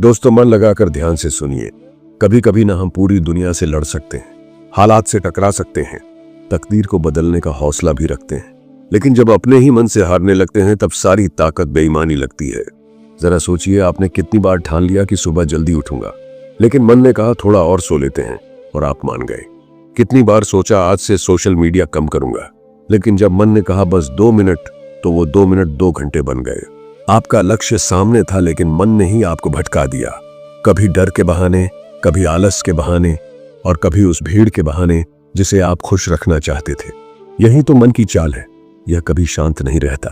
दोस्तों, मन लगाकर ध्यान से सुनिए। कभी कभी ना हम पूरी दुनिया से लड़ सकते हैं, हालात से टकरा सकते हैं, तकदीर को बदलने का हौसला भी रखते हैं, लेकिन जब अपने ही मन से हारने लगते हैं तब सारी ताकत बेईमानी लगती है। जरा सोचिए, आपने कितनी बार ठान लिया कि सुबह जल्दी उठूंगा, लेकिन मन ने कहा थोड़ा और सो लेते हैं और आप मान गए। कितनी बार सोचा आज से सोशल मीडिया कम करूंगा, लेकिन जब मन ने कहा बस 2 मिनट, तो वो 2 मिनट 2 घंटे बन गए। आपका लक्ष्य सामने था, लेकिन मन ने ही आपको भटका दिया। कभी डर के बहाने, कभी आलस के बहाने और कभी उस भीड़ के बहाने जिसे आप खुश रखना चाहते थे। यही तो मन की चाल है, यह कभी शांत नहीं रहता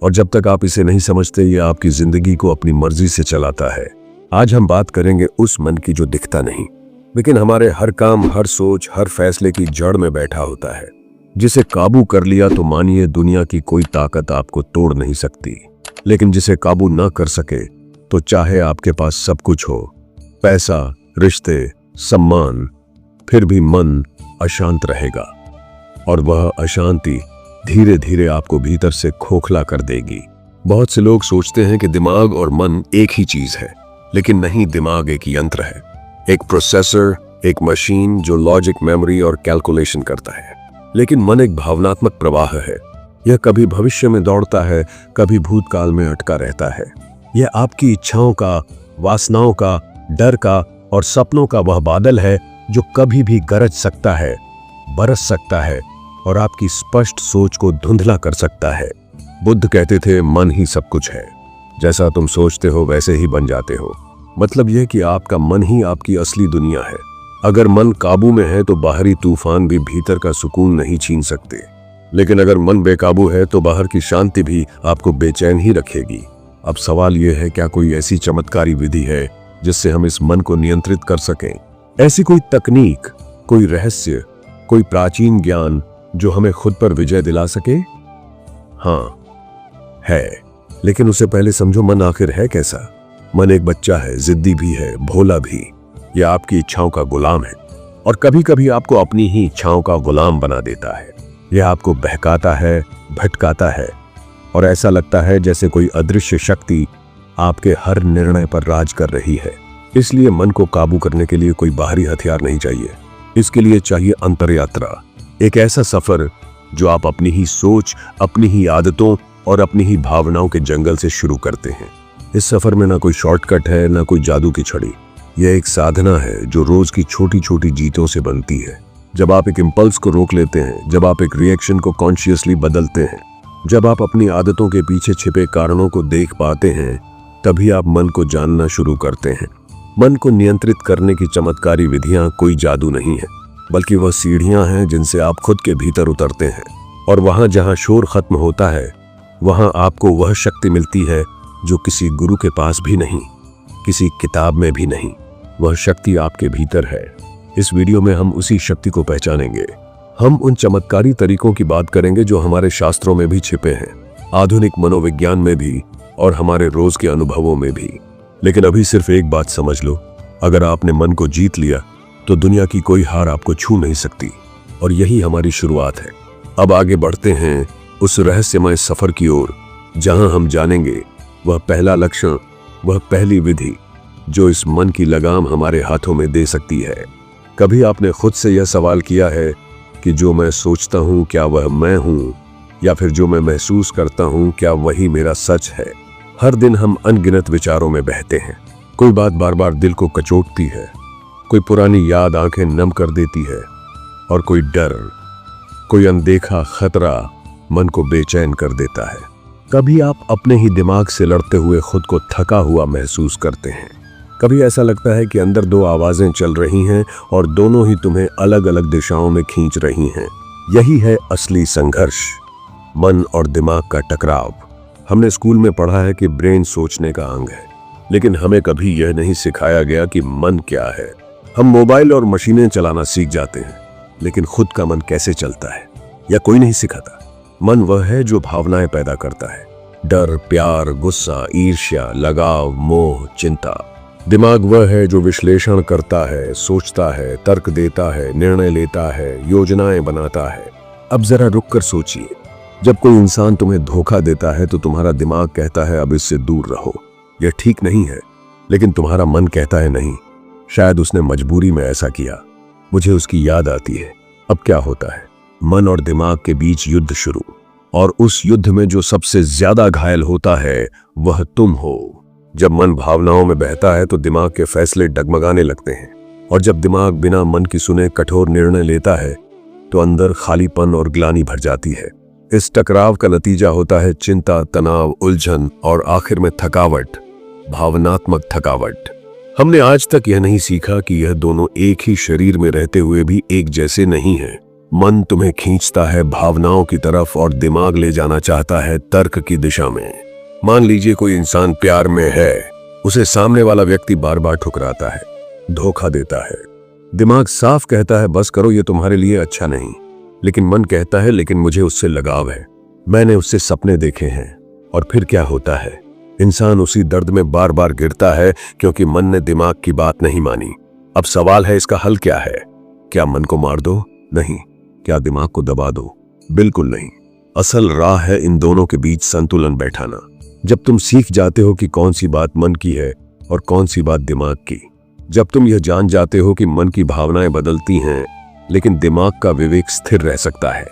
और जब तक आप इसे नहीं समझते, यह आपकी जिंदगी को अपनी मर्जी से चलाता है। आज हम बात करेंगे उस मन की जो दिखता नहीं, लेकिन हमारे हर काम, हर सोच, हर फैसले की जड़ में बैठा होता है। जिसे काबू कर लिया तो मानिए दुनिया की कोई ताकत आपको तोड़ नहीं सकती, लेकिन जिसे काबू ना कर सके तो चाहे आपके पास सब कुछ हो, पैसा, रिश्ते, सम्मान, फिर भी मन अशांत रहेगा और वह अशांति धीरे धीरे आपको भीतर से खोखला कर देगी। बहुत से लोग सोचते हैं कि दिमाग और मन एक ही चीज है, लेकिन नहीं, दिमाग एक यंत्र है, एक प्रोसेसर, एक मशीन जो लॉजिक, मेमोरी और कैलकुलेशन करता है। लेकिन मन एक भावनात्मक प्रवाह है। यह कभी भविष्य में दौड़ता है, कभी भूतकाल में अटका रहता है। यह आपकी इच्छाओं का, वासनाओं का, डर का और सपनों का वह बादल है जो कभी भी गरज सकता है, बरस सकता है और आपकी स्पष्ट सोच को धुंधला कर सकता है। बुद्ध कहते थे, मन ही सब कुछ है, जैसा तुम सोचते हो वैसे ही बन जाते हो। मतलब यह कि आपका मन ही आपकी असली दुनिया है। अगर मन काबू में है तो बाहरी तूफान भी भीतर का सुकून नहीं छीन सकते, लेकिन अगर मन बेकाबू है तो बाहर की शांति भी आपको बेचैन ही रखेगी। अब सवाल यह है, क्या कोई ऐसी चमत्कारी विधि है जिससे हम इस मन को नियंत्रित कर सकें? ऐसी कोई तकनीक, कोई रहस्य, कोई प्राचीन ज्ञान जो हमें खुद पर विजय दिला सके? हाँ, है, लेकिन उससे पहले समझो मन आखिर है कैसा। मन एक बच्चा है, जिद्दी भी है, भोला भी। यह आपकी इच्छाओं का गुलाम है और कभी कभी आपको अपनी ही इच्छाओं का गुलाम बना देता है। यह आपको बहकाता है, भटकाता है और ऐसा लगता है जैसे कोई अदृश्य शक्ति आपके हर निर्णय पर राज कर रही है। इसलिए मन को काबू करने के लिए कोई बाहरी हथियार नहीं चाहिए। इसके लिए चाहिए अंतरयात्रा, एक ऐसा सफर जो आप अपनी ही सोच, अपनी ही आदतों और अपनी ही भावनाओं के जंगल से शुरू करते हैं। इस सफर में ना कोई शॉर्टकट है, ना कोई जादू की छड़ी। यह एक साधना है जो रोज की छोटी छोटी जीतों से बनती है। जब आप एक इम्पल्स को रोक लेते हैं, जब आप एक रिएक्शन को कॉन्शियसली बदलते हैं, जब आप अपनी आदतों के पीछे छिपे कारणों को देख पाते हैं, तभी आप मन को जानना शुरू करते हैं। मन को नियंत्रित करने की चमत्कारी विधियां कोई जादू नहीं है, बल्कि वह सीढ़ियां हैं जिनसे आप खुद के भीतर उतरते हैं। और वहां जहां शोर खत्म होता है, वहां आपको वह शक्ति मिलती है जो किसी गुरु के पास भी नहीं, किसी किताब में भी नहीं। वह शक्ति आपके भीतर है। इस वीडियो में हम उसी शक्ति को पहचानेंगे। हम उन चमत्कारी तरीकों की बात करेंगे जो हमारे शास्त्रों में भी छिपे हैं, आधुनिक मनोविज्ञान में भी और हमारे रोज के अनुभवों में भी। लेकिन अभी सिर्फ एक बात समझ लो, अगर आपने मन को जीत लिया तो दुनिया की कोई हार आपको छू नहीं सकती। और यही हमारी शुरुआत है। अब आगे बढ़ते हैं उस रहस्यमय सफर की ओर, जहां हम जानेंगे वह पहला लक्षण, वह पहली विधि जो इस मन की लगाम हमारे हाथों में दे सकती है। कभी आपने खुद से यह सवाल किया है कि जो मैं सोचता हूं क्या वह मैं हूं, या फिर जो मैं महसूस करता हूं क्या वही मेरा सच है? हर दिन हम अनगिनत विचारों में बहते हैं। कोई बात बार बार दिल को कचोटती है, कोई पुरानी याद आंखें नम कर देती है और कोई डर, कोई अनदेखा खतरा मन को बेचैन कर देता है। कभी आप अपने ही दिमाग से लड़ते हुए खुद को थका हुआ महसूस करते हैं। कभी ऐसा लगता है कि अंदर 2 आवाजें चल रही हैं और दोनों ही तुम्हें अलग अलग दिशाओं में खींच रही हैं। यही है असली संघर्ष, मन और दिमाग का टकराव। हमने स्कूल में पढ़ा है कि ब्रेन सोचने का अंग है, लेकिन हमें कभी यह नहीं सिखाया गया कि मन क्या है। हम मोबाइल और मशीनें चलाना सीख जाते हैं, लेकिन खुद का मन कैसे चलता है या कोई नहीं सिखाता। मन वह है जो भावनाएं पैदा करता है, डर, प्यार, गुस्सा, ईर्ष्या, लगाव, मोह, चिंता। दिमाग वह है जो विश्लेषण करता है, सोचता है, तर्क देता है, निर्णय लेता है, योजनाएं बनाता है। अब जरा रुक कर सोचिए, जब कोई इंसान तुम्हें धोखा देता है तो तुम्हारा दिमाग कहता है अब इससे दूर रहो, यह ठीक नहीं है। लेकिन तुम्हारा मन कहता है नहीं, शायद उसने मजबूरी में ऐसा किया। मुझे उसकी याद आती है। अब क्या होता है, मन और दिमाग के बीच युद्ध शुरू, और उस युद्ध में जो सबसे ज्यादा घायल होता है वह तुम हो। जब मन भावनाओं में बहता है तो दिमाग के फैसले डगमगाने लगते हैं, और जब दिमाग बिना मन की सुने कठोर निर्णय लेता है तो अंदर खालीपन और ग्लानि भर जाती है। इस टकराव का नतीजा होता है चिंता, तनाव, उलझन और आखिर में थकावट, भावनात्मक थकावट। हमने आज तक यह नहीं सीखा कि यह दोनों एक ही शरीर में रहते हुए भी एक जैसे नहीं हैं। मन तुम्हें खींचता है भावनाओं की तरफ और दिमाग ले जाना चाहता है तर्क की दिशा में। मान लीजिए कोई इंसान प्यार में है, उसे सामने वाला व्यक्ति बार बार ठुकराता है, धोखा देता है। दिमाग साफ कहता है बस करो, ये तुम्हारे लिए अच्छा नहीं। लेकिन मन कहता है लेकिन मुझे उससे लगाव है, मैंने उससे सपने देखे हैं। और फिर क्या होता है, इंसान उसी दर्द में बार बार गिरता है क्योंकि मन ने दिमाग की बात नहीं मानी। अब सवाल है, इसका हल क्या है? क्या मन को मार दो? नहीं। क्या दिमाग को दबा दो? बिल्कुल नहीं। असल राह है इन दोनों के बीच संतुलन बैठाना। जब तुम सीख जाते हो कि कौन सी बात मन की है और कौन सी बात दिमाग की, जब तुम यह जान जाते हो कि मन की भावनाएं बदलती हैं लेकिन दिमाग का विवेक स्थिर रह सकता है,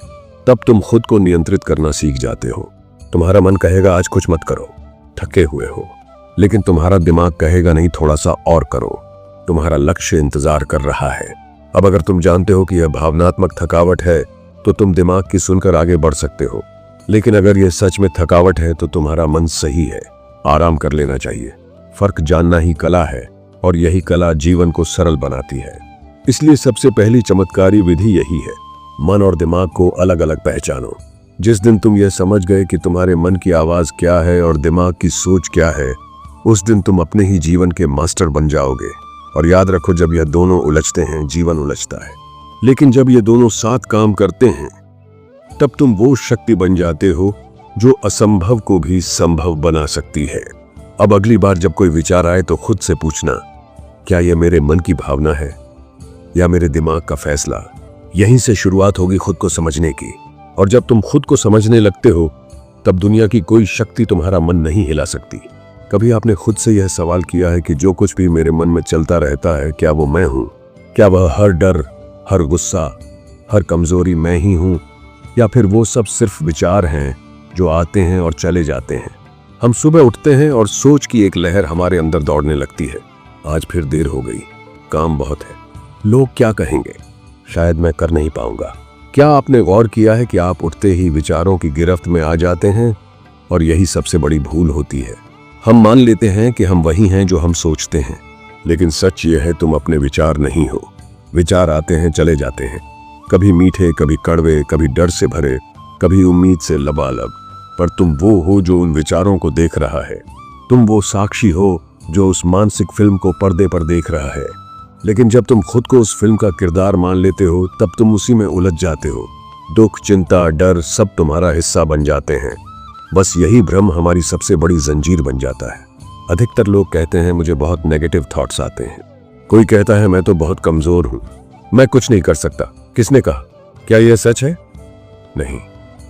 तब तुम खुद को नियंत्रित करना सीख जाते हो। तुम्हारा मन कहेगा आज कुछ मत करो, थके हुए हो, लेकिन तुम्हारा दिमाग कहेगा नहीं, थोड़ा सा और करो, तुम्हारा लक्ष्य इंतजार कर रहा है। अब अगर तुम जानते हो कि यह भावनात्मक थकावट है तो तुम दिमाग की सुनकर आगे बढ़ सकते हो। लेकिन अगर यह सच में थकावट है तो तुम्हारा मन सही है, आराम कर लेना चाहिए। फर्क जानना ही कला है और यही कला जीवन को सरल बनाती है। इसलिए सबसे पहली चमत्कारी विधि यही है, मन और दिमाग को अलग अलग पहचानो। जिस दिन तुम यह समझ गए कि तुम्हारे मन की आवाज क्या है और दिमाग की सोच क्या है, उस दिन तुम अपने ही जीवन के मास्टर बन जाओगे। और याद रखो, जब यह दोनों उलझते हैं जीवन उलझता है, लेकिन जब ये दोनों साथ काम करते हैं तब तुम वो शक्ति बन जाते हो जो असंभव को भी संभव बना सकती है। अब अगली बार जब कोई विचार आए तो खुद से पूछना, क्या यह मेरे मन की भावना है या मेरे दिमाग का फैसला? यहीं से शुरुआत होगी खुद को समझने की। और जब तुम खुद को समझने लगते हो तब दुनिया की कोई शक्ति तुम्हारा मन नहीं हिला सकती। कभी आपने खुद से यह सवाल किया है कि जो कुछ भी मेरे मन में चलता रहता है, क्या वो मैं हूं? क्या वह हर डर, हर गुस्सा, हर कमजोरी मैं ही हूं, या फिर वो सब सिर्फ विचार हैं जो आते हैं और चले जाते हैं? हम सुबह उठते हैं और सोच की एक लहर हमारे अंदर दौड़ने लगती है, आज फिर देर हो गई, काम बहुत है, लोग क्या कहेंगे, शायद मैं कर नहीं पाऊंगा। क्या आपने गौर किया है कि आप उठते ही विचारों की गिरफ्त में आ जाते हैं? और यही सबसे बड़ी भूल होती है। हम मान लेते हैं कि हम वही हैं जो हम सोचते हैं, लेकिन सच ये है तुम अपने विचार नहीं हो। विचार आते हैं, चले जाते हैं, कभी मीठे, कभी कड़वे, कभी डर से भरे, कभी उम्मीद से लबालब, पर तुम वो हो जो उन विचारों को देख रहा है। तुम वो साक्षी हो जो उस मानसिक फिल्म को पर्दे पर देख रहा है। लेकिन जब तुम खुद को उस फिल्म का किरदार मान लेते हो तब तुम उसी में उलझ जाते हो। दुख, चिंता, डर सब तुम्हारा हिस्सा बन जाते हैं। बस यही भ्रम हमारी सबसे बड़ी जंजीर बन जाता है। अधिकतर लोग कहते हैं मुझे बहुत नेगेटिव थॉट्स आते हैं। कोई कहता है मैं तो बहुत कमजोर हूं, मैं कुछ नहीं कर सकता। किसने कहा? क्या यह सच है? नहीं,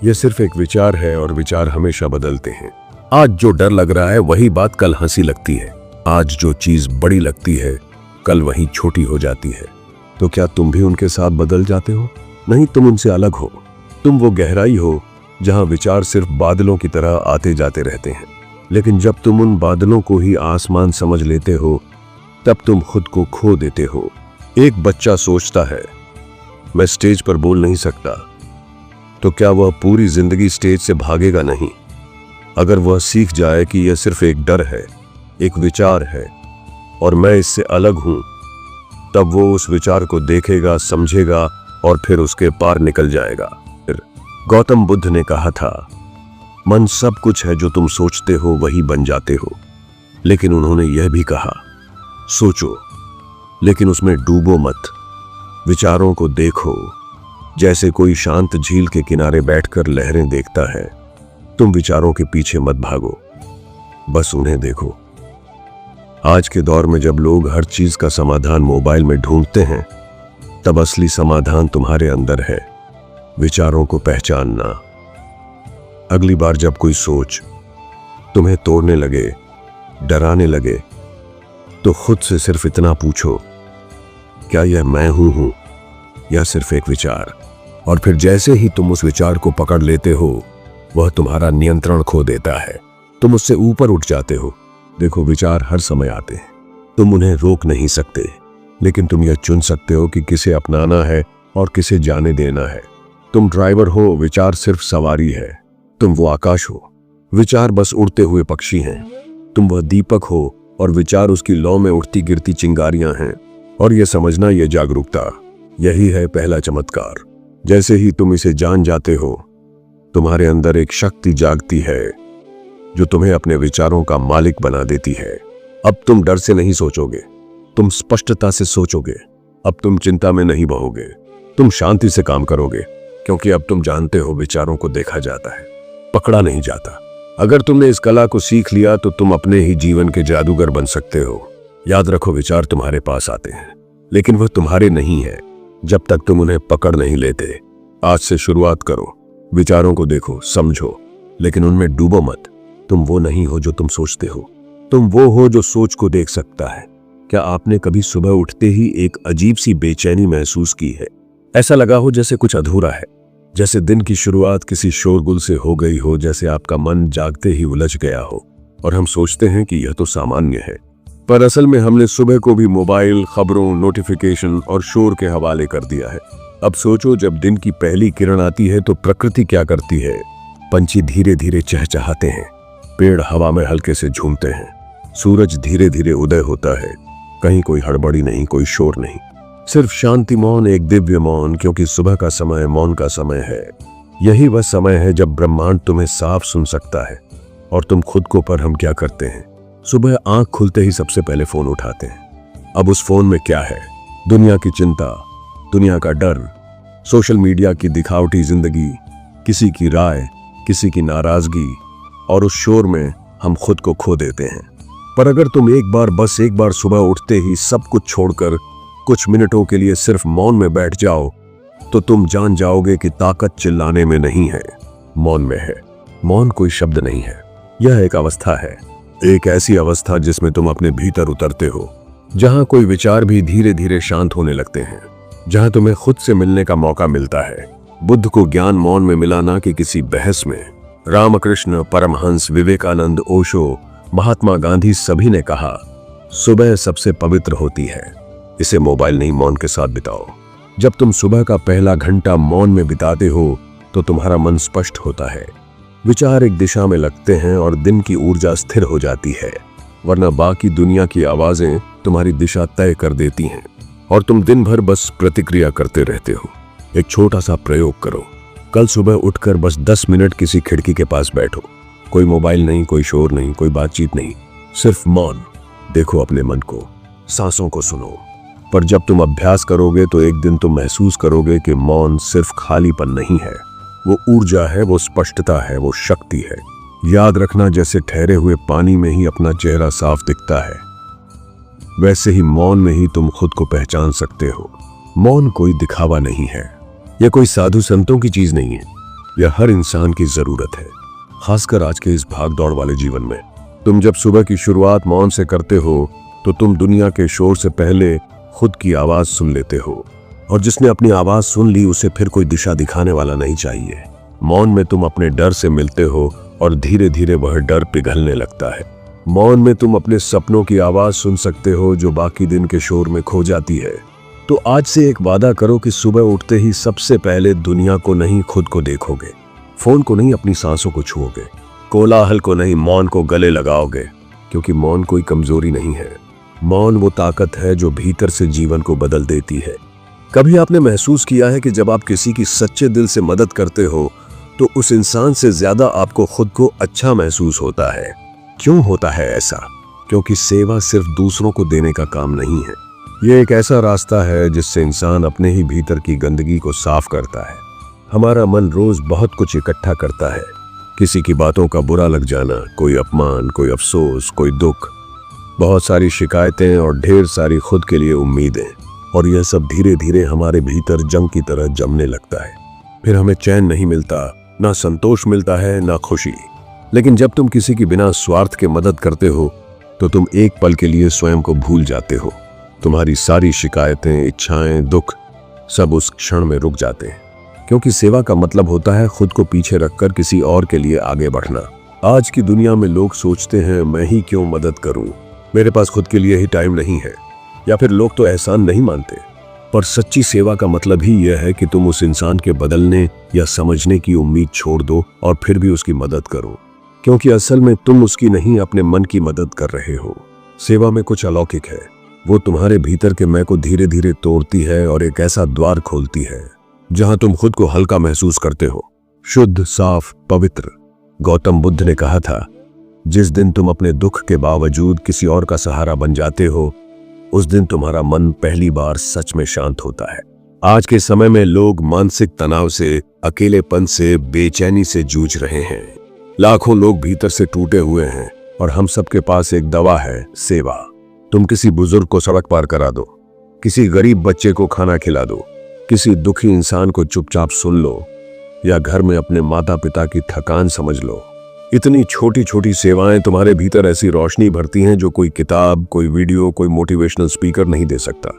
यह सिर्फ एक विचार है और विचार हमेशा बदलते हैं। आज जो डर लग रहा है वही बात कल हंसी लगती है। आज जो चीज बड़ी लगती है कल वही छोटी हो जाती है। तो क्या तुम भी उनके साथ बदल जाते हो? नहीं, तुम उनसे अलग हो। तुम वो गहराई हो जहां विचार सिर्फ बादलों की तरह आते जाते रहते हैं। लेकिन जब तुम उन बादलों को ही आसमान समझ लेते हो तब तुम खुद को खो देते हो। एक बच्चा सोचता है मैं स्टेज पर बोल नहीं सकता, तो क्या वह पूरी जिंदगी स्टेज से भागेगा नहीं? अगर वह सीख जाए कि यह सिर्फ एक डर है, एक विचार है और मैं इससे अलग हूं, तब वो उस विचार को देखेगा, समझेगा और फिर उसके पार निकल जाएगा। फिर गौतम बुद्ध ने कहा था, मन सब कुछ है, जो तुम सोचते हो वही बन जाते हो। लेकिन उन्होंने यह भी कहा, सोचो लेकिन उसमें डूबो मत। विचारों को देखो जैसे कोई शांत झील के किनारे बैठकर लहरें देखता है। तुम विचारों के पीछे मत भागो, बस उन्हें देखो। आज के दौर में जब लोग हर चीज का समाधान मोबाइल में ढूंढते हैं, तब असली समाधान तुम्हारे अंदर है, विचारों को पहचानना। अगली बार जब कोई सोच तुम्हें तोड़ने लगे, डराने लगे तो खुद से सिर्फ इतना पूछो, क्या यह मैं हूं या सिर्फ एक विचार? और फिर जैसे ही तुम उस विचार को पकड़ लेते हो, वह तुम्हारा नियंत्रण खो देता है। तुम उससे ऊपर उठ जाते हो। देखो, विचार हर समय आते हैं, तुम उन्हें रोक नहीं सकते, लेकिन तुम यह चुन सकते हो कि किसे अपनाना है और किसे जाने देना है। तुम ड्राइवर हो, विचार सिर्फ सवारी है। तुम वो आकाश हो, विचार बस उड़ते हुए पक्षी हैं। तुम वह दीपक हो और विचार उसकी लौ में उठती गिरती चिंगारियां हैं। और यह समझना, यह जागरूकता, यही है पहला चमत्कार। जैसे ही तुम इसे जान जाते हो, तुम्हारे अंदर एक शक्ति जागती है जो तुम्हें अपने विचारों का मालिक बना देती है। अब तुम डर से नहीं सोचोगे, तुम स्पष्टता से सोचोगे। अब तुम चिंता में नहीं बहोगे, तुम शांति से काम करोगे, क्योंकि अब तुम जानते हो विचारों को देखा जाता है, पकड़ा नहीं जाता। अगर तुमने इस कला को सीख लिया तो तुम अपने ही जीवन के जादूगर बन सकते हो। याद रखो, विचार तुम्हारे पास आते हैं, लेकिन वह तुम्हारे नहीं है जब तक तुम उन्हें पकड़ नहीं लेते। आज से शुरुआत करो, विचारों को देखो, समझो, लेकिन उनमें डूबो मत। तुम वो नहीं हो जो तुम सोचते हो, तुम वो हो जो सोच को देख सकता है। क्या आपने कभी सुबह उठते ही एक अजीब सी बेचैनी महसूस की है? ऐसा लगा हो जैसे कुछ अधूरा है, जैसे दिन की शुरुआत किसी शोरगुल से हो गई हो, जैसे आपका मन जागते ही उलझ गया हो। और हम सोचते हैं कि यह तो सामान्य है, पर असल में हमने सुबह को भी मोबाइल, खबरों, नोटिफिकेशन और शोर के हवाले कर दिया है। अब सोचो, जब दिन की पहली किरण आती है तो प्रकृति क्या करती है? पंछी धीरे धीरे चहचहाते हैं, पेड़ हवा में हल्के से झूमते हैं, सूरज धीरे धीरे उदय होता है। कहीं कोई हड़बड़ी नहीं, कोई शोर नहीं, सिर्फ शांति, मौन, एक दिव्य मौन, क्योंकि सुबह का समय मौन का समय है। यही वह समय है जब ब्रह्मांड तुम्हें साफ सुन सकता है और तुम खुद को। पर हम क्या करते हैं? सुबह आंख खुलते ही सबसे पहले फोन उठाते हैं। अब उस फोन में क्या है? दुनिया की चिंता, दुनिया का डर, सोशल मीडिया की दिखावटी जिंदगी, किसी की राय, किसी की नाराजगी, और उस शोर में हम खुद को खो देते हैं। पर अगर तुम बस एक बार सुबह उठते ही सब कुछ छोड़कर कुछ मिनटों के लिए सिर्फ मौन में बैठ जाओ, तो तुम जान जाओगे कि ताकत चिल्लाने में नहीं है, मौन में है। मौन कोई शब्द नहीं है, यह एक अवस्था है, एक ऐसी अवस्था जिसमें तुम अपने भीतर उतरते हो, जहां कोई विचार भी धीरे धीरे शांत होने लगते हैं, जहां तुम्हें खुद से मिलने का मौका मिलता है। बुद्ध को ज्ञान मौन में मिला, ना कि किसी बहस में। रामकृष्ण परमहंस, विवेकानंद, ओशो, महात्मा गांधी, सभी ने कहा, सुबह सबसे पवित्र होती है, इसे मोबाइल नहीं, मौन के साथ बिताओ। जब तुम सुबह का पहला घंटा मौन में बिताते हो तो तुम्हारा मन स्पष्ट होता है, विचार एक दिशा में लगते हैं और दिन की ऊर्जा स्थिर हो जाती है। वरना बाकी दुनिया की आवाजें तुम्हारी दिशा तय कर देती हैं और तुम दिन भर बस प्रतिक्रिया करते रहते हो। एक छोटा सा प्रयोग करो, कल सुबह उठकर बस 10 मिनट किसी खिड़की के पास बैठो। कोई मोबाइल नहीं, कोई शोर नहीं, कोई बातचीत नहीं, सिर्फ मौन। देखो अपने मन को, सांसों को सुनो। पर जब तुम अभ्यास करोगे तो एक दिन तुम महसूस करोगे कि मौन सिर्फ खालीपन नहीं है, वो ऊर्जा है, वो स्पष्टता है, वो शक्ति है। याद रखना, जैसे ठहरे हुए पानी में ही अपना चेहरा साफ दिखता है, वैसे ही मौन में ही तुम खुद को पहचान सकते हो। मौन कोई दिखावा नहीं है, यह कोई साधु संतों की चीज नहीं है, यह हर इंसान की जरूरत है, खासकर आज के इस भाग दौड़ वाले जीवन में। तुम जब सुबह की शुरुआत मौन से करते हो तो तुम दुनिया के शोर से पहले खुद की आवाज सुन लेते हो, और जिसने अपनी आवाज सुन ली उसे फिर कोई दिशा दिखाने वाला नहीं चाहिए। मौन में तुम अपने डर से मिलते हो और धीरे धीरे वह डर पिघलने लगता है। मौन में तुम अपने सपनों की आवाज सुन सकते हो जो बाकी दिन के शोर में खो जाती है। तो आज से एक वादा करो कि सुबह उठते ही सबसे पहले दुनिया को नहीं, खुद को देखोगे। फोन को नहीं, अपनी सांसों को छुओगे। कोलाहल को नहीं, मौन को गले लगाओगे, क्योंकि मौन कोई कमजोरी नहीं है। मौन वो ताकत है जो भीतर से जीवन को बदल देती है। कभी आपने महसूस किया है कि जब आप किसी की सच्चे दिल से मदद करते हो तो उस इंसान से ज्यादा आपको खुद को अच्छा महसूस होता है? क्यों होता है ऐसा? क्योंकि सेवा सिर्फ दूसरों को देने का काम नहीं है, यह एक ऐसा रास्ता है जिससे इंसान अपने ही भीतर की गंदगी को साफ करता है। हमारा मन रोज बहुत कुछ इकट्ठा करता है, किसी की बातों का बुरा लग जाना, कोई अपमान, कोई अफसोस, कोई दुख, बहुत सारी शिकायतें और ढेर सारी खुद के लिए उम्मीदें, और यह सब धीरे धीरे हमारे भीतर जंग की तरह जमने लगता है। फिर हमें चैन नहीं मिलता, ना संतोष मिलता है, ना खुशी। लेकिन जब तुम किसी की बिना स्वार्थ के मदद करते हो तो तुम एक पल के लिए स्वयं को भूल जाते हो। तुम्हारी सारी शिकायतें, इच्छाएं, दुख सब उस क्षण में रुक जाते हैं, क्योंकि सेवा का मतलब होता है खुद को पीछे रखकर किसी और के लिए आगे बढ़ना। आज की दुनिया में लोग सोचते हैं मैं ही क्यों मदद करूं, मेरे पास खुद के लिए ही टाइम नहीं है, या फिर लोग तो एहसान नहीं मानते। पर सच्ची सेवा का मतलब ही यह है कि तुम उस इंसान के बदलने या समझने की उम्मीद छोड़ दो और फिर भी उसकी मदद करो, क्योंकि असल में तुम उसकी नहीं अपने मन की मदद कर रहे हो। सेवा में कुछ अलौकिक है, वो तुम्हारे भीतर के मैं को धीरे धीरे तोड़ती है और एक ऐसा द्वार खोलती है जहां तुम खुद को हल्का महसूस करते हो, शुद्ध, साफ, पवित्र। गौतम बुद्ध ने कहा था, जिस दिन तुम अपने दुख के बावजूद किसी और का सहारा बन जाते हो, उस दिन तुम्हारा मन पहली बार सच में शांत होता है। आज के समय में लोग मानसिक तनाव से, अकेलेपन से, बेचैनी से जूझ रहे हैं। लाखों लोग भीतर से टूटे हुए हैं और हम सबके पास एक दवा है, सेवा। तुम किसी बुजुर्ग को सड़क पार करा दो, किसी गरीब बच्चे को खाना खिला दो, किसी दुखी इंसान को चुपचाप सुन लो, या घर में अपने माता पिता की थकान समझ लो। इतनी छोटी छोटी सेवाएं तुम्हारे भीतर ऐसी रोशनी भरती हैं जो कोई किताब, कोई वीडियो, कोई मोटिवेशनल स्पीकर नहीं दे सकता।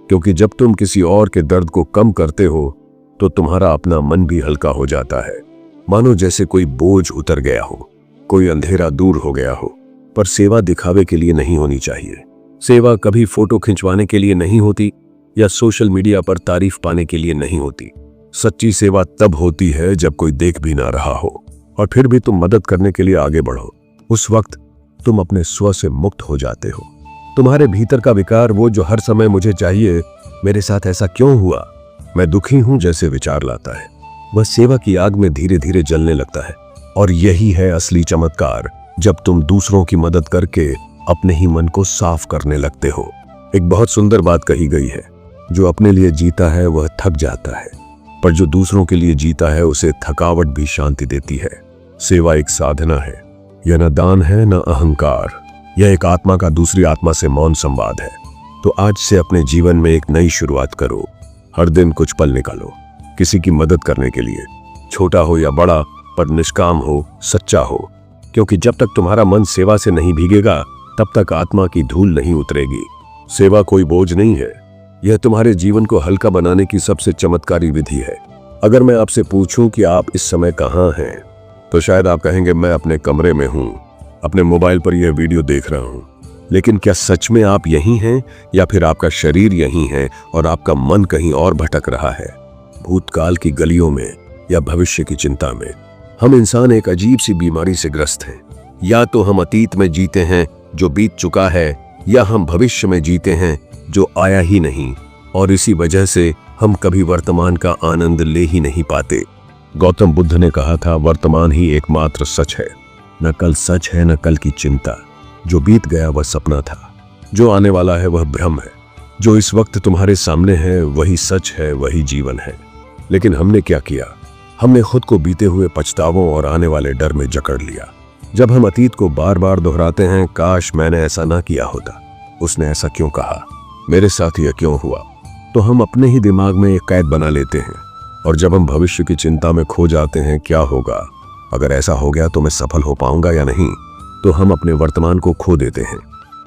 क्योंकि जब तुम किसी और के दर्द को कम करते हो तो तुम्हारा अपना मन भी हल्का हो जाता है, मानो जैसे कोई बोझ उतर गया हो, कोई अंधेरा दूर हो गया हो। पर सेवा दिखावे के लिए नहीं होनी चाहिए। सेवा कभी फोटो खिंचवाने के लिए नहीं होती या सोशल मीडिया पर तारीफ पाने के लिए नहीं होती। सच्ची सेवा तब होती है जब कोई देख भी ना रहा हो और फिर भी तुम मदद करने के लिए आगे बढ़ो। उस वक्त तुम अपने स्व से मुक्त हो जाते हो। तुम्हारे भीतर का विकार, वो जो हर समय मुझे चाहिए, मेरे साथ ऐसा क्यों हुआ, मैं दुखी हूं जैसे विचार लाता है, वह सेवा की आग में धीरे धीरे जलने लगता है। और यही है असली चमत्कार, जब तुम दूसरों की मदद करके अपने ही मन को साफ करने लगते हो। एक बहुत सुंदर बात कही गई है, जो अपने लिए जीता है वह थक जाता है, पर जो दूसरों के लिए जीता है उसे थकावट भी शांति देती है। सेवा एक साधना है, यह न दान है न अहंकार, यह एक आत्मा का दूसरी आत्मा से मौन संवाद है। तो आज से अपने जीवन में एक नई शुरुआत करो। हर दिन कुछ पल निकालो किसी की मदद करने के लिए, छोटा हो या बड़ा, पर निष्काम हो, सच्चा हो। क्योंकि जब तक तुम्हारा मन सेवा से नहीं भीगेगा तब तक आत्मा की धूल नहीं उतरेगी। सेवा कोई बोझ नहीं है, यह तुम्हारे जीवन को हल्का बनाने की सबसे चमत्कारी विधि है। अगर मैं आपसे पूछूं कि आप इस समय कहां हैं, तो शायद आप कहेंगे मैं अपने कमरे में हूं, अपने मोबाइल पर यह वीडियो देख रहा हूं। लेकिन क्या सच में आप यहीं हैं, या फिर आपका शरीर यहीं है और आपका मन कहीं और भटक रहा है, भूतकाल की गलियों में या भविष्य की चिंता में? हम इंसान एक अजीब सी बीमारी से ग्रस्त हैं। या तो हम अतीत में जीते हैं जो बीत चुका है, या हम भविष्य में जीते हैं जो आया ही नहीं, और इसी वजह से हम कभी वर्तमान का आनंद ले ही नहीं पाते। गौतम बुद्ध ने कहा था, वर्तमान ही एकमात्र सच है। न कल सच है, न कल की चिंता। जो बीत गया वह सपना था, जो आने वाला है वह भ्रम है, जो इस वक्त तुम्हारे सामने है वही सच है, वही जीवन है। लेकिन हमने क्या किया? हमने खुद को बीते हुए पछतावों और आने वाले डर में जकड़ लिया। जब हम अतीत को बार बार दोहराते हैं, काश मैंने ऐसा ना किया होता, उसने ऐसा क्यों कहा, मेरे साथ यह क्यों हुआ, तो हम अपने ही दिमाग में एक कैद बना लेते हैं। और जब हम भविष्य की चिंता में खो जाते हैं, क्या होगा, अगर ऐसा हो गया तो मैं सफल हो पाऊंगा या नहीं, तो हम अपने वर्तमान को खो देते हैं।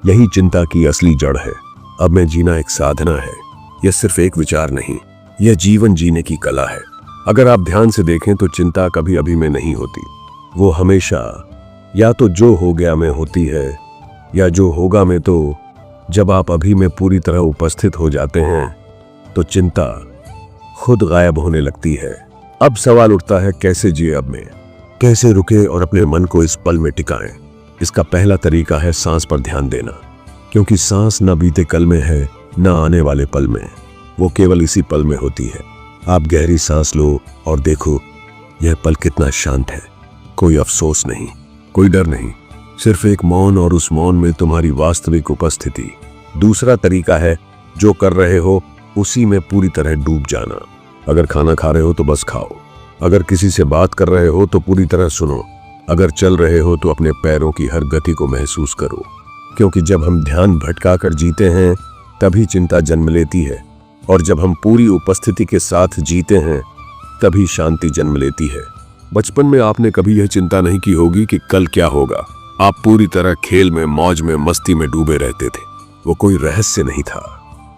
यही चिंता की असली जड़ है। अब में जीना एक साधना है, यह सिर्फ एक विचार नहीं, यह जीवन जीने की कला है। अगर आप ध्यान से देखें तो चिंता कभी अभी में नहीं होती, वो हमेशा या तो जो हो गया में होती है, या जो होगा में। तो जब आप अभी में पूरी तरह उपस्थित हो जाते हैं तो चिंता खुद गायब होने लगती है। अब सवाल उठता है, कैसे जिए अब में, कैसे रुके और अपने मन को इस पल में टिकाएं? इसका पहला तरीका है सांस पर ध्यान देना, क्योंकि सांस न बीते कल में है, न आने वाले पल में, वो केवल इसी पल में होती है। आप गहरी सांस लो और देखो यह पल कितना शांत है। कोई अफसोस नहीं, कोई डर नहीं, सिर्फ एक मौन, और उस मौन में तुम्हारी वास्तविक उपस्थिति। दूसरा तरीका है, जो कर रहे हो उसी में पूरी तरह डूब जाना। अगर खाना खा रहे हो तो बस खाओ, अगर किसी से बात कर रहे हो तो पूरी तरह सुनो, अगर चल रहे हो तो अपने पैरों की हर गति को महसूस करो। क्योंकि जब हम ध्यान भटका कर जीते हैं तभी चिंता जन्म लेती है, और जब हम पूरी उपस्थिति के साथ जीते हैं तभी शांति जन्म लेती है। बचपन में आपने कभी यह चिंता नहीं की होगी कि कल क्या होगा, आप पूरी तरह खेल में, मौज में, मस्ती में डूबे रहते थे। वो कोई रहस्य नहीं था,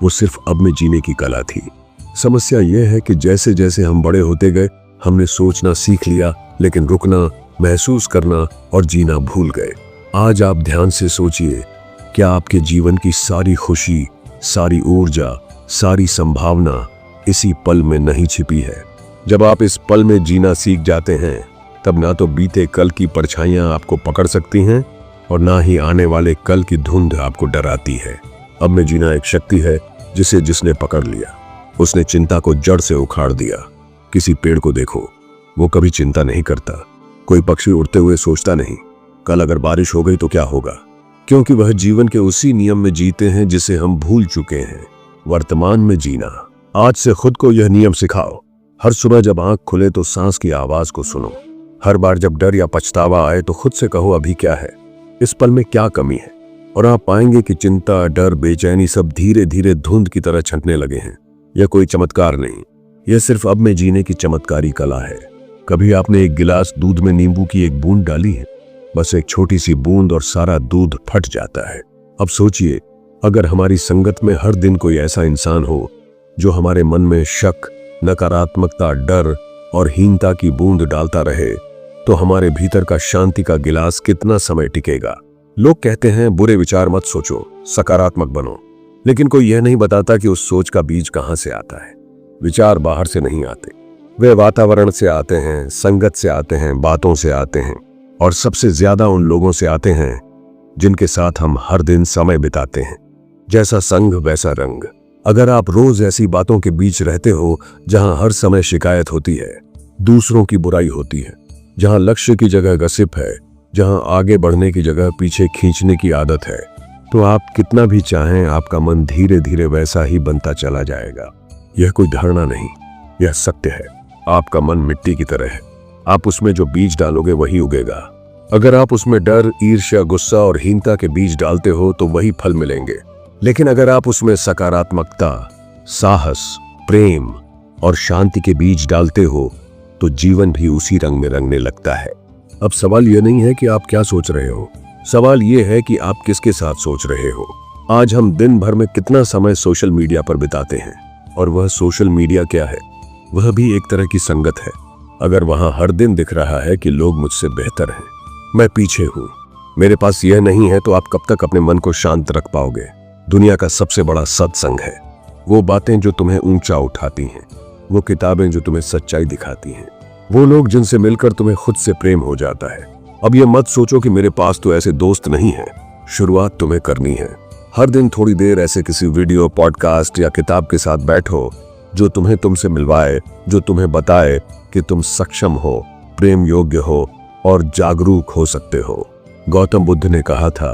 वो सिर्फ अब में जीने की कला थी। समस्या यह है कि जैसे जैसे हम बड़े होते गए, हमने सोचना सीख लिया, लेकिन रुकना, महसूस करना और जीना भूल गए। आज आप ध्यान से सोचिए, क्या आपके जीवन की सारी खुशी, सारी ऊर्जा, सारी संभावना इसी पल में नहीं छिपी है? जब आप इस पल में जीना सीख जाते हैं, तब ना तो बीते कल की परछाइयां आपको पकड़ सकती हैं और ना ही आने वाले कल की धुंध आपको डराती है। अब में जीना एक शक्ति है जिसे जिसने पकड़ लिया, उसने चिंता को जड़ से उखाड़ दिया। किसी पेड़ को देखो, वो कभी चिंता नहीं करता। कोई पक्षी उड़ते हुए सोचता नहीं, कल अगर बारिश हो गई तो क्या होगा, क्योंकि वह जीवन के उसी नियम में जीते हैं जिसे हम भूल चुके हैं, वर्तमान में जीना। आज से खुद को यह नियम सिखाओ। हर सुबह जब आंख खुले तो सांस की आवाज को सुनो। हर बार जब डर या पछतावा आए तो खुद से कहो, अभी क्या है, इस पल में क्या कमी है। और आप पाएंगे कि चिंता, डर, बेचैनी सब धीरे धीरे धुंध की तरह छंटने लगे हैं। यह कोई चमत्कार नहीं, यह सिर्फ अब में जीने की चमत्कारी कला है। कभी आपने एक गिलास दूध में नींबू की एक बूंद डाली है? बस एक छोटी सी बूंद और सारा दूध फट जाता है। अब सोचिए, अगर हमारी संगत में हर दिन कोई ऐसा इंसान हो जो हमारे मन में शक, नकारात्मकता, डर और हीनता की बूंद डालता रहे, तो हमारे भीतर का शांति का गिलास कितना समय टिकेगा। लोग कहते हैं बुरे विचार मत सोचो, सकारात्मक बनो, लेकिन कोई यह नहीं बताता कि उस सोच का बीज कहां से आता है। विचार बाहर से नहीं आते, वे वातावरण से आते हैं, संगत से आते हैं, बातों से आते हैं और सबसे ज्यादा उन लोगों से आते हैं जिनके साथ हम हर दिन समय बिताते हैं। जैसा संग वैसा रंग। अगर आप रोज ऐसी बातों के बीच रहते हो जहां हर समय शिकायत होती है, दूसरों की बुराई होती है, जहां लक्ष्य की जगह गसिप है, जहां आगे बढ़ने की जगह पीछे खींचने की आदत है, तो आप कितना भी चाहें, आपका मन धीरे धीरे वैसा ही बनता चला जाएगा। यह कोई धारणा नहीं, यह सत्य है। आपका मन मिट्टी की तरह है, आप उसमें जो बीज डालोगे वही उगेगा। अगर आप उसमें डर, ईर्ष्या, गुस्सा और हीनता के बीज डालते हो तो वही फल मिलेंगे। लेकिन अगर आप उसमें सकारात्मकता, साहस, प्रेम और शांति के बीज डालते हो तो जीवन भी उसी रंग में रंगने लगता है। अब सवाल यह नहीं है कि आप क्या सोच रहे हो, सवाल यह है कि आप किसके साथ सोच रहे हो। आज हम दिन भर में कितना समय सोशल मीडिया पर बिताते हैं, और वह सोशल मीडिया क्या है? वह भी एक तरह की संगत है। अगर वहां हर दिन दिख रहा है कि लोग मुझसे बेहतर हैं, मैं पीछे हूं, मेरे पास यह नहीं है, तो आप कब तक अपने मन को शांत रख पाओगे? दुनिया का सबसे बड़ा सत्संग है वो बातें जो तुम्हें ऊंचा उठाती हैं, वो किताबें जो तुम्हें सच्चाई दिखाती हैं, वो लोग जिनसे मिलकर तुम्हें खुद से प्रेम हो जाता है। अब ये मत सोचो कि मेरे पास तो ऐसे दोस्त नहीं है। शुरुआत तुम्हें करनी है। हर दिन थोड़ी देर ऐसे किसी वीडियो, पॉडकास्ट या किताब के साथ बैठो जो तुम्हें तुमसे मिलवाए, जो तुम्हें बताए कि तुम सक्षम हो, प्रेम योग्य हो और जागरूक हो सकते हो। गौतम बुद्ध ने कहा था,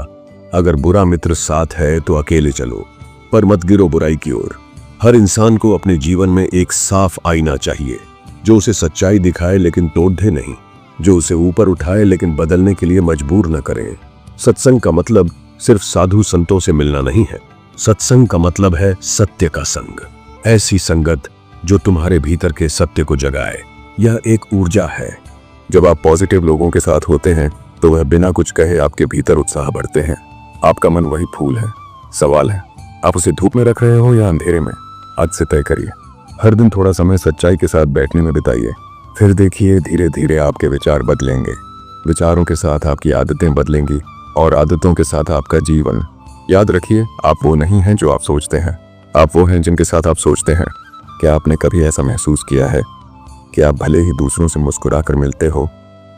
अगर बुरा मित्र साथ है तो अकेले चलो, पर मत गिरो बुराई की ओर। हर इंसान को अपने जीवन में एक साफ आईना चाहिए, जो उसे सच्चाई दिखाए लेकिन तोड़ दे नहीं, जो उसे ऊपर उठाए लेकिन बदलने के लिए मजबूर न करे। सत्संग का मतलब सिर्फ साधु संतों से मिलना नहीं है, सत्संग का मतलब है सत्य का संग। ऐसी संगत जो तुम्हारे भीतर के सत्य को जगाए। यह एक ऊर्जा है। जब आप पॉजिटिव लोगों के साथ होते हैं तो वह बिना कुछ कहे आपके भीतर उत्साह बढ़ते हैं। आपका मन वही फूल है। सवाल है, आप उसे धूप में रख रहे हो या अंधेरे में? आज से तय करिए। हर दिन थोड़ा समय सच्चाई के साथ बैठने में बिताइए, फिर देखिए धीरे धीरे आपके विचार बदलेंगे। विचारों के साथ आपकी आदतें बदलेंगी और आदतों के साथ आपका जीवन। याद रखिए, आप वो नहीं हैं जो आप सोचते हैं, आप वो हैं जिनके साथ आप सोचते हैं। क्या आपने कभी ऐसा महसूस किया है कि आप भले ही दूसरों से मुस्कुरा कर मिलते हो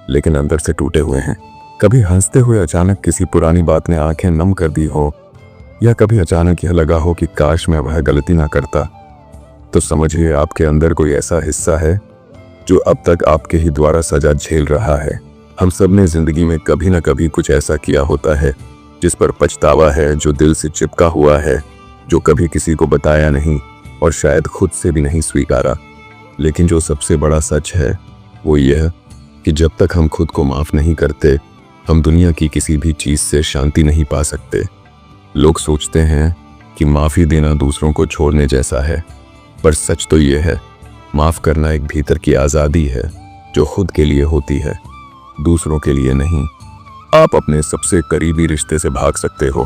लेकिन अंदर से टूटे हुए हैं? कभी हंसते हुए अचानक किसी पुरानी बात ने आंखें नम कर दी हो, या कभी अचानक यह लगा हो कि काश मैं वह गलती ना करता? तो समझिए आपके अंदर कोई ऐसा हिस्सा है जो अब तक आपके ही द्वारा सजा झेल रहा है। हम सब ने जिंदगी में कभी ना कभी कुछ ऐसा किया होता है जिस पर पछतावा है, जो दिल से चिपका हुआ है, जो कभी किसी को बताया नहीं और शायद खुद से भी नहीं स्वीकारा। लेकिन जो सबसे बड़ा सच है वो यह कि जब तक हम खुद को माफ नहीं करते, हम दुनिया की किसी भी चीज से शांति नहीं पा सकते। लोग सोचते हैं कि माफी देना दूसरों को छोड़ने जैसा है, पर सच तो यह है, माफ करना एक भीतर की आज़ादी है जो खुद के लिए होती है, दूसरों के लिए नहीं। आप अपने सबसे करीबी रिश्ते से भाग सकते हो,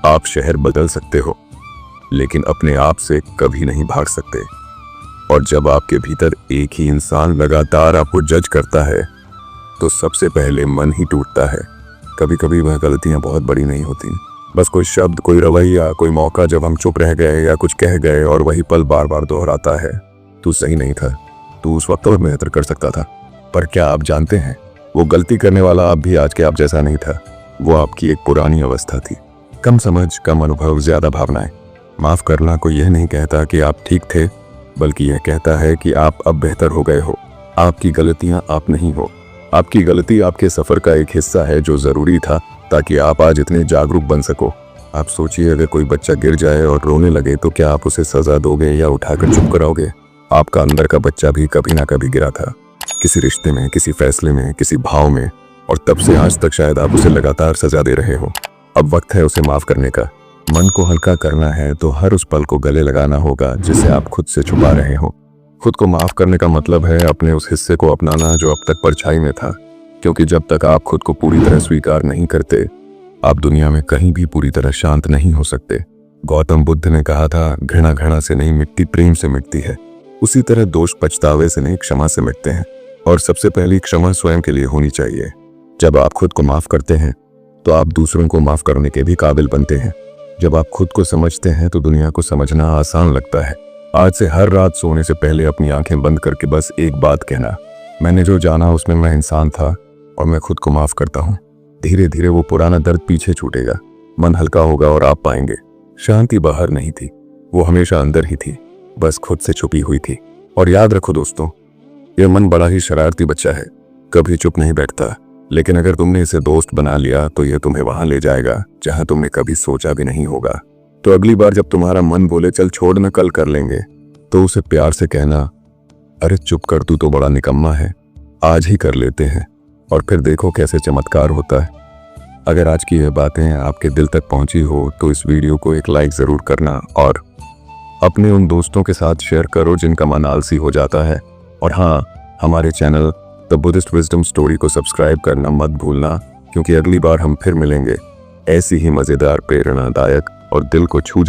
आप शहर बदल सकते हो, लेकिन अपने आप से कभी नहीं भाग सकते। और जब आपके भीतर एक ही इंसान लगातार आपको जज करता है तो सबसे पहले मन ही टूटता है। कभी कभी वह गलतियां बहुत बड़ी नहीं होती, बस कोई शब्द, कोई रवैया, कोई मौका जब हम चुप रह गए या कुछ कह गए और वही पल बार बार दोहराता है। तू सही नहीं था, तू उस वक्त और बेहतर कर सकता था। पर क्या आप जानते हैं, वो गलती करने वाला आप भी आज के आप जैसा नहीं था। वो आपकी एक पुरानी अवस्था थी, कम समझ, कम अनुभव, ज्यादा भावनाएं। माफ करना कोई यह नहीं कहता कि आप ठीक थे, बल्कि यह कहता है कि आप अब बेहतर हो गए हो। आपकी गलतियां आप नहीं हो, आपकी गलती आपके सफर का एक हिस्सा है जो जरूरी था ताकि आप आज इतने जागरूक बन सको। आप सोचिए, अगर कोई बच्चा गिर जाए और रोने लगे तो क्या आप उसे सजा दोगे या उठाकर चुप कराओगे? आपका अंदर का बच्चा भी कभी ना कभी गिरा था, किसी रिश्ते में, किसी फैसले में, किसी भाव में, और तब से आज तक शायद आप उसे लगातार सजा दे रहे हो। अब वक्त है उसे माफ करने का। मन को हल्का करना है तो हर उस पल को गले लगाना होगा जिसे आप खुद से छुपा रहे हो। खुद को माफ करने का मतलब है अपने उस हिस्से को अपनाना जो अब तक परछाई में था, क्योंकि जब तक आप खुद को पूरी तरह स्वीकार नहीं करते, आप दुनिया में कहीं भी पूरी तरह शांत नहीं हो सकते। गौतम बुद्ध ने कहा था, घृणा घृणा से नहीं मिटती, प्रेम से मिटती है। उसी तरह दोष पछतावे से नहीं, क्षमा से मिटते हैं। और सबसे पहली क्षमा स्वयं के लिए होनी चाहिए। जब आप खुद को माफ करते हैं तो आप दूसरों को माफ करने के भी काबिल बनते हैं। जब आप खुद को समझते हैं तो दुनिया को समझना आसान लगता है। आज से हर रात सोने से पहले अपनी आंखें बंद करके बस एक बात कहना, मैंने जो जाना उसमें मैं इंसान था और मैं खुद को माफ करता हूँ। धीरे धीरे वो पुराना दर्द पीछे छूटेगा, मन हल्का होगा और आप पाएंगे शांति बाहर नहीं थी, वो हमेशा अंदर ही थी, बस खुद से छुपी हुई थी। और याद रखो दोस्तों, यह मन बड़ा ही शरारती बच्चा है, कभी चुप नहीं बैठता, लेकिन अगर तुमने इसे दोस्त बना लिया तो यह तुम्हें वहां ले जाएगा जहां तुमने कभी सोचा भी नहीं होगा। तो अगली बार जब तुम्हारा मन बोले चल छोड़ न, कल कर लेंगे, तो उसे प्यार से कहना, अरे चुप कर, तू तो बड़ा निकम्मा है, आज ही कर लेते हैं। और फिर देखो कैसे चमत्कार होता है। अगर आज की यह बातें आपके दिल तक पहुंची हो तो इस वीडियो को एक लाइक जरूर करना और अपने उन दोस्तों के साथ शेयर करो जिनका मन आलसी हो जाता है। और हाँ, हमारे channel the Buddhist wisdom story को सब्सक्राइब करना मत भूलना, क्योंकि अगली बार हम फिर मिलेंगे ऐसी ही मजेदार, प्रेरणादायक और दिल को छू